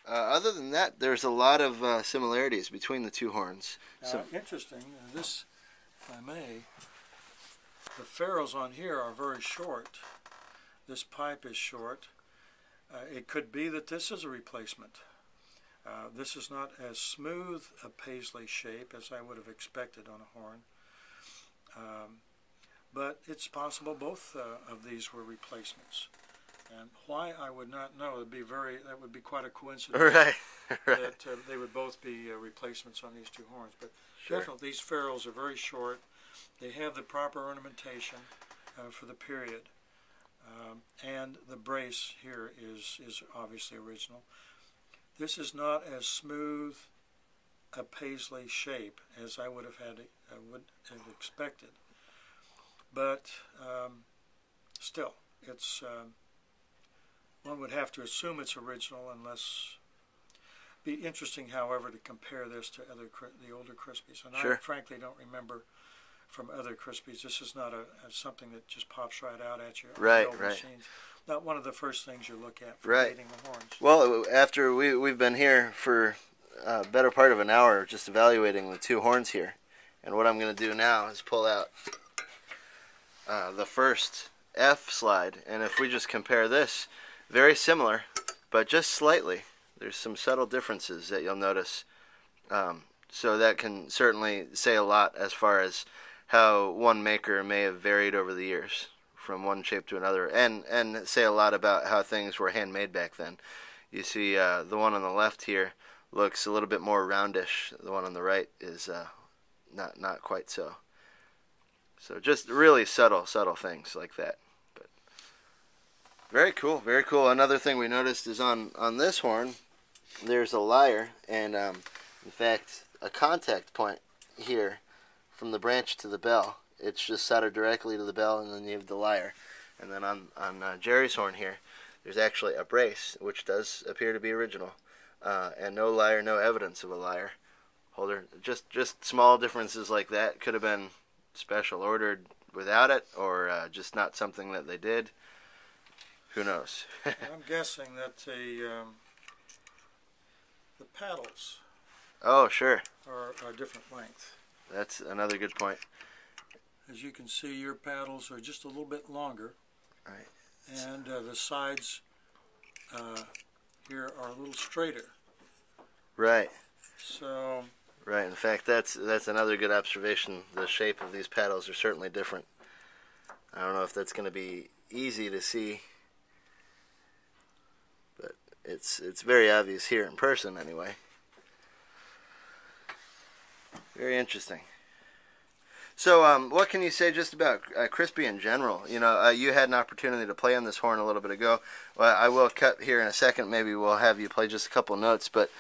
Other than that, there's a lot of similarities between the two horns. Interesting. This, if I may, the ferrules on here are very short. This pipe is short. It could be that this is a replacement. This is not as smooth a paisley shape as I would have expected on a horn. But it's possible both of these were replacements. And why, I would not know. That would be quite a coincidence. Right. That they would both be replacements on these two horns. But sure. Definitely these ferrules are very short. They have the proper ornamentation for the period. And the brace here is obviously original. This is not as smooth a paisley shape as I would have expected. But still, it's one would have to assume it's original unless. Be interesting, however, to compare this to the older Kruspes. And sure. I frankly don't remember from other Kruspes. This is not something that just pops right out at you. Right. Machines. Not one of the first things you look at for dating the horns. Well, after we've been here for a better part of an hour just evaluating the two horns here, and what I'm going to do now is pull out the first F slide, and if we just compare this, very similar, but just slightly. There's some subtle differences that you'll notice. So that can certainly say a lot as far as how one maker may have varied over the years from one shape to another, and say a lot about how things were handmade back then. You see the one on the left here looks a little bit more roundish. The one on the right is not quite so. So just really subtle things like that. But very cool, very cool. Another thing we noticed is on this horn, there's a lyre, and in fact, a contact point here from the branch to the bell. It's just soldered directly to the bell, and then you have the lyre. And then on Jerry's horn here, there's actually a brace, which does appear to be original, and no lyre, no evidence of a lyre holder. Just small differences like that. Could have been special ordered without it, or just not something that they did. Who knows? I'm guessing that the paddles. Oh, sure. Are different length. That's another good point. As you can see, your paddles are just a little bit longer. Right. And the sides here are a little straighter. Right. So. Right. In fact, that's another good observation. The shape of these paddles are certainly different. I don't know if that's going to be easy to see, but it's very obvious here in person anyway. Very interesting. So, what can you say just about Kruspe in general? You know, you had an opportunity to play on this horn a little bit ago. Well, I will cut here in a second. Maybe we'll have you play just a couple notes. But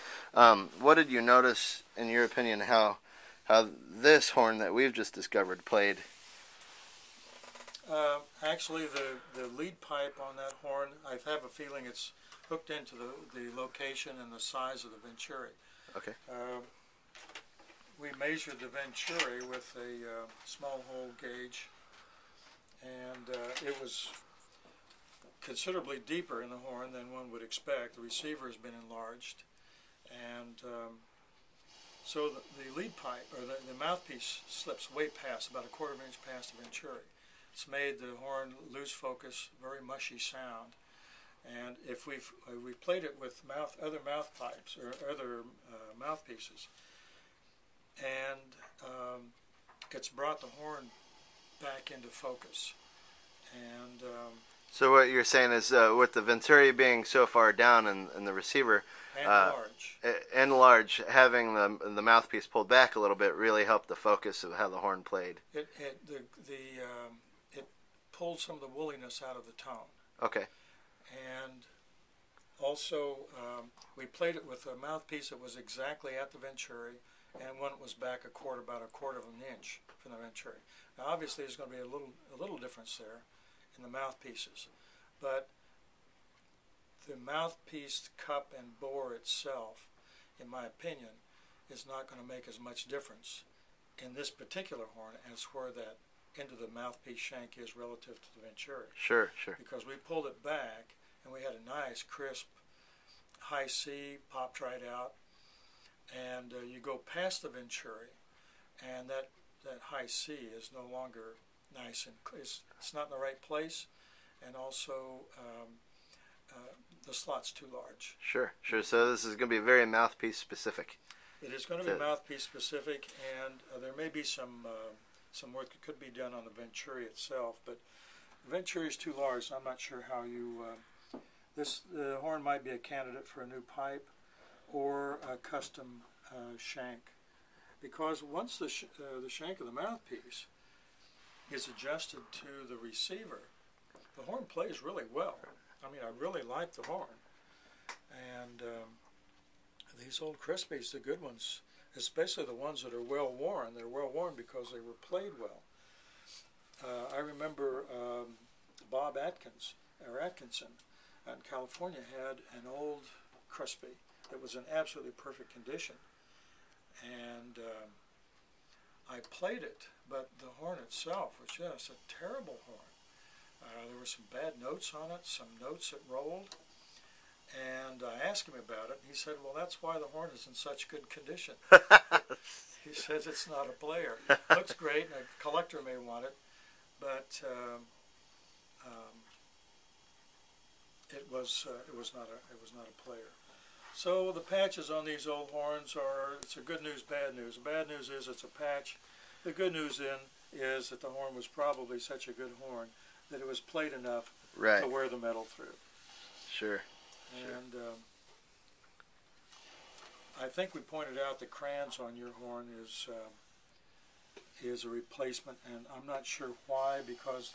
what did you notice, in your opinion, how this horn that we've just discovered played? Actually, the lead pipe on that horn, I have a feeling it's hooked into the location and the size of the venturi. Okay. We measured the venturi with a small hole gauge, and it was considerably deeper in the horn than one would expect. The receiver has been enlarged, and so the lead pipe, or the mouthpiece, slips way past, about a quarter of an inch past the venturi. It's made the horn lose focus, very mushy sound. And if we've played it with other mouth pipes or other mouthpieces, and it's brought the horn back into focus. And so what you're saying is with the venturi being so far down in the receiver and large, having the mouthpiece pulled back a little bit really helped the focus of how the horn played. It pulled some of the woolliness out of the tone. Okay. And also we played it with a mouthpiece that was exactly at the venturi, and one was back about a quarter of an inch from the venturi. Now, obviously, there's going to be a little difference there in the mouthpieces, but the mouthpiece cup and bore itself, in my opinion, is not going to make as much difference in this particular horn as where that end of the mouthpiece shank is relative to the venturi. Sure, sure. Because we pulled it back, and we had a nice, crisp high C popped right out, and you go past the venturi, and that high C is no longer nice and it's not in the right place, and also the slot's too large. Sure, sure. So this is going to be very mouthpiece specific. It is going to be mouthpiece specific, and there may be some work that could be done on the venturi itself, but the venturi is too large. So I'm not sure how you. The horn might be a candidate for a new pipe or a custom shank, because once the shank of the mouthpiece is adjusted to the receiver, the horn plays really well. I mean, I really like the horn, and these old Kruspes, the good ones, especially the ones that are well worn, they're well worn because they were played well. I remember Bob Atkinson in California had an old Kruspe that was in absolutely perfect condition, and I played it, but the horn itself was just a terrible horn. There were some bad notes on it, some notes that rolled, and I asked him about it, and he said, well, that's why the horn is in such good condition. He says it's not a player. Looks great, and a collector may want it, but it was not a player. So the patches on these old horns it's a good news, bad news. The bad news is it's a patch. The good news then is that the horn was probably such a good horn that it was played enough to wear the metal through. Sure. And I think we pointed out the crayons on your horn is a replacement, and I'm not sure why, because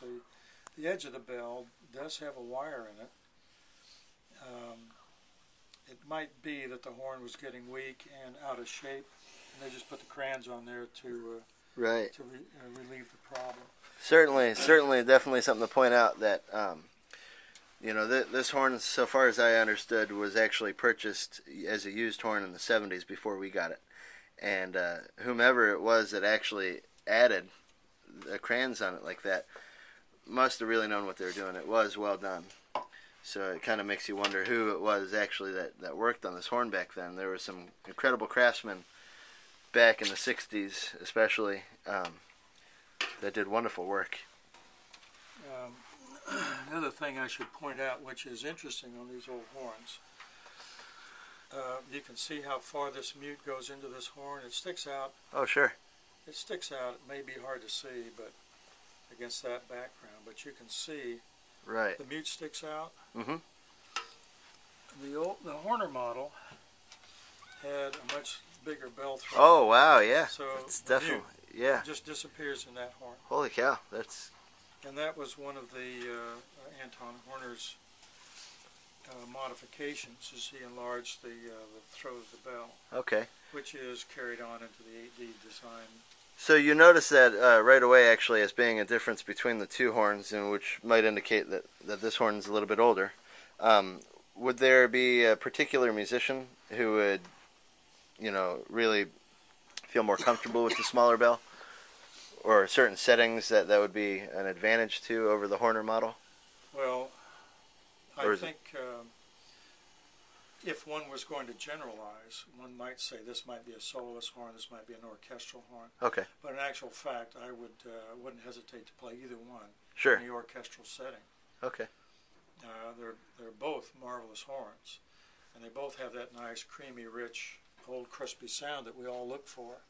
the edge of the bell does have a wire in it. It might be that the horn was getting weak and out of shape, and they just put the crayons on there to relieve the problem. Certainly, definitely something to point out that this horn, so far as I understood, was actually purchased as a used horn in the 70s before we got it, and whomever it was that actually added the crayons on it like that must have really known what they were doing. It was well done. So it kind of makes you wonder who it was actually that worked on this horn back then. There were some incredible craftsmen back in the 60s especially that did wonderful work. Another thing I should point out, which is interesting on these old horns, you can see how far this mute goes into this horn. It sticks out. Oh, sure. It sticks out. It may be hard to see, but against that background, but you can see the mute sticks out. Mm-hmm. The Horner model had a much bigger bell throat. Oh wow, yeah. So it's definitely it just disappears in that horn. Holy cow, that's. And that was one of the Anton Horner's modifications, is he enlarged the throat of the bell. Okay. Which is carried on into the 8D design. So you notice that right away, actually, as being a difference between the two horns, and which might indicate that this horn is a little bit older. Would there be a particular musician who would, really feel more comfortable with the smaller bell, or certain settings that would be an advantage to over the Horner model? Well, I think if one was going to generalize, one might say this might be a soloist horn, this might be an orchestral horn. Okay. But in actual fact, I wouldn't hesitate to play either one in the orchestral setting. Okay. They're both marvelous horns, and they both have that nice, creamy, rich, old, crispy sound that we all look for.